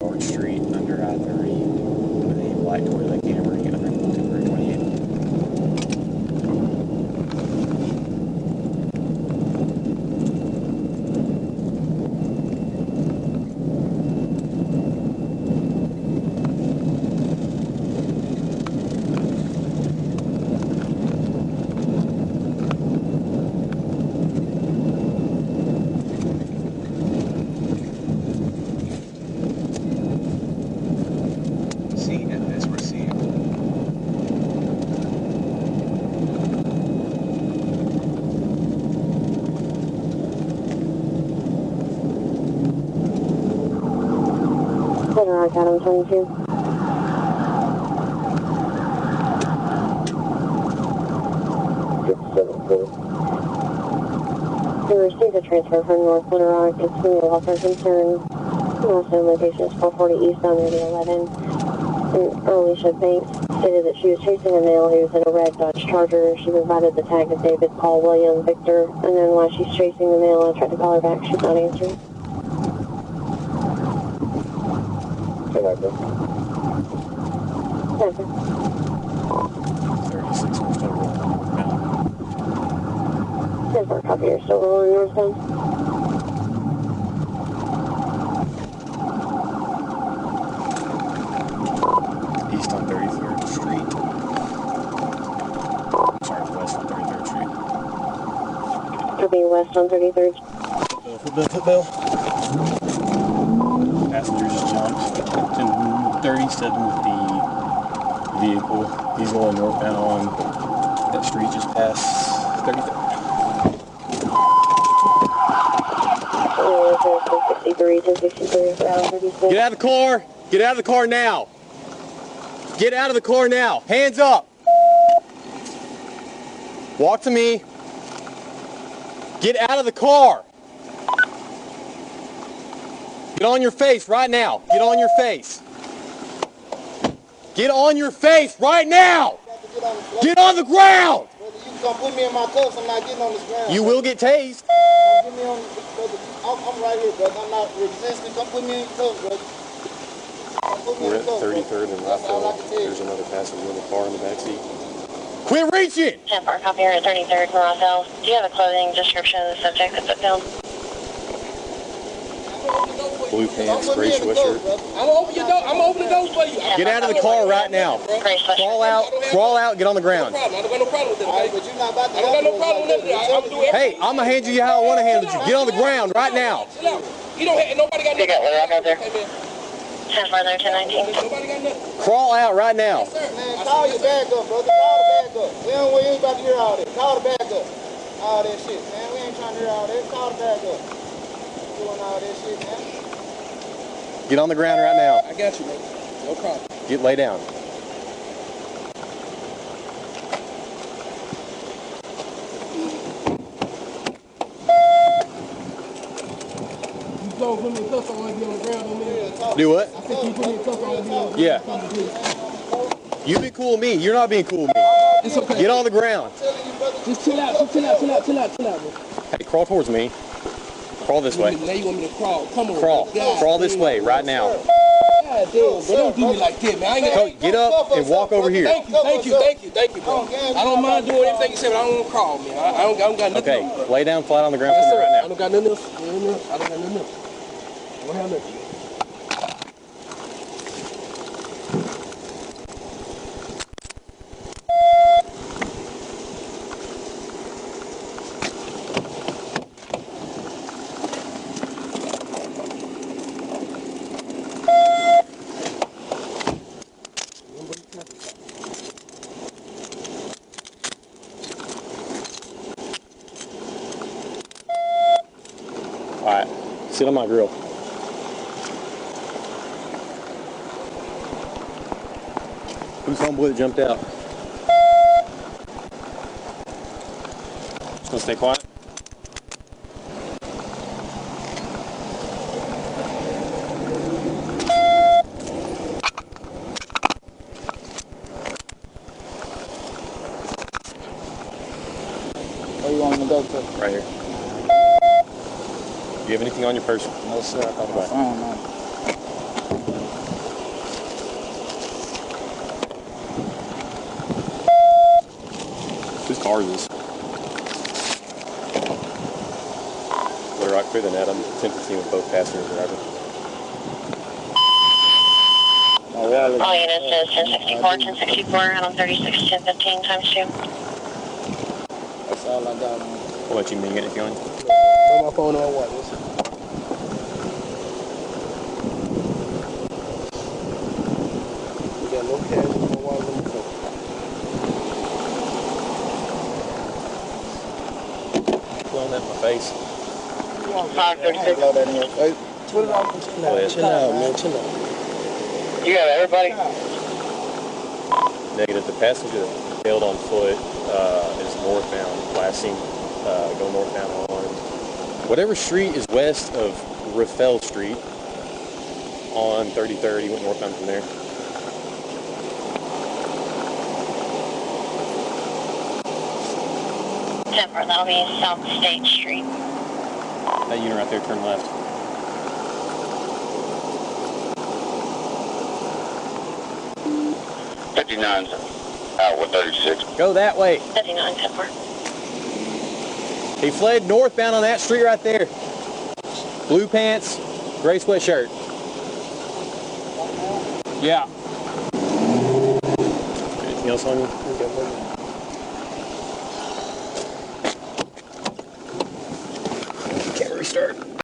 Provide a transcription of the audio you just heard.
George Street under I-30 with a black Toyota Camry under Temporary 28. Adam 22. We received a transfer from North Little Rock. It's from the welfare concern. Also, location is 440 eastbound Route 11. And Alicia Banks stated that she was chasing a male who was in a red Dodge Charger. She provided the tag of David, Paul, William, Victor. And then while she's chasing the male, I tried to call her back. She's not answering. Okay. 36 we're still rolling northbound. 10-4 copy, you're still rolling northbound. East on 33rd Street. Sorry, west on 33rd Street. Copy, west on 33rd. Footbell. Passenger just jumped. 37 with the vehicle. He's going northbound on that street just past 33rd. 1063, Get out of the car! Get out of the car now! Get out of the car now! Hands up! Walk to me. Get out of the car! Get on your face right now. Get on your face. Get on your face right now. Get on the ground. You gonna put me in my cuffs? I'm not getting on this ground. You will get tased. Get me on, I'm right here, brother. I'm not resisting. Come put me in cuffs, brother. We're at 33rd and Raphael. There's another passenger in the car in the backseat. Quit reaching. 10-4 copy, here at 33rd and Rothel. Do you have a clothing description of the subject that's put down? Blue pants, gray sweatshirt. I'm gonna open your door. I'm gonna open the door for you. Get out of the car right now. Crawl out, get on the ground. I don't got no problem with that, okay? But you're not about to. I don't got no problem with that. I'm doing it. Hey, I'm gonna handle you how I want to handle you. Get on the ground right now. Chill out. You don't have nobody got nothing. Right out there. 10-4 there, 1019. Nobody got nothing. Crawl out right now. Man, call your bag up, brother. Call the bag up. We ain't about to hear all that. Call the bag up. All that shit, man. We ain't trying to hear all that. Call the bag up. Doing all that shit, man. Get on the ground right now. I got you, man. No problem. Lay down. You don't put me in cuffs, I want to be on the ground on me. Do what? I think you put me in cuffs, I want to be on the Yeah. ground. You be cool with me. You're not being cool with me. It's okay. Get on the ground. Just chill out, bro. Hey, crawl towards me. Crawl this way. Now you want me to crawl. Come on. Crawl. God, Crawl this way right now. God damn, bro. Don't do me like that, man. I ain't gonna... Get up and walk over here. Thank you, bro. I don't mind doing everything you say, but I don't want to crawl, man. I don't got nothing. Okay, lay down flat on the ground Yes, for sir. me right I now. don't got nothing else. I don't got nothing else. I don't have nothing. Alright, sit on my grill. Who's homeboy that jumped out? Just gonna stay quiet? Where you want me to go to? Right here. Do you have anything on your person? No, sir. I got my phone on. ours is. Little Rock clear than that. I'm 10-15 with both passenger and driver. All units is 1064, out on 36, 1015 times 2. That's all I got. I'll let you ming it if you want. Put my phone on what? We got no cash, no wallet, no phone. Blowing that in my face. 536. Blow that in your face. Put it off and chill out. Chill out, man. Chill out. You got everybody? Negative. The passenger bailed on foot is northbound, passing, go northbound on whatever street is west of Rafael Street on 33rd. He went northbound from there. Temper, that'll be South State Street. That unit right there, turn left. Out 136. Go that way. 59, Temper. He fled northbound on that street right there. Blue pants, gray sweatshirt. Yeah. Anything else on you?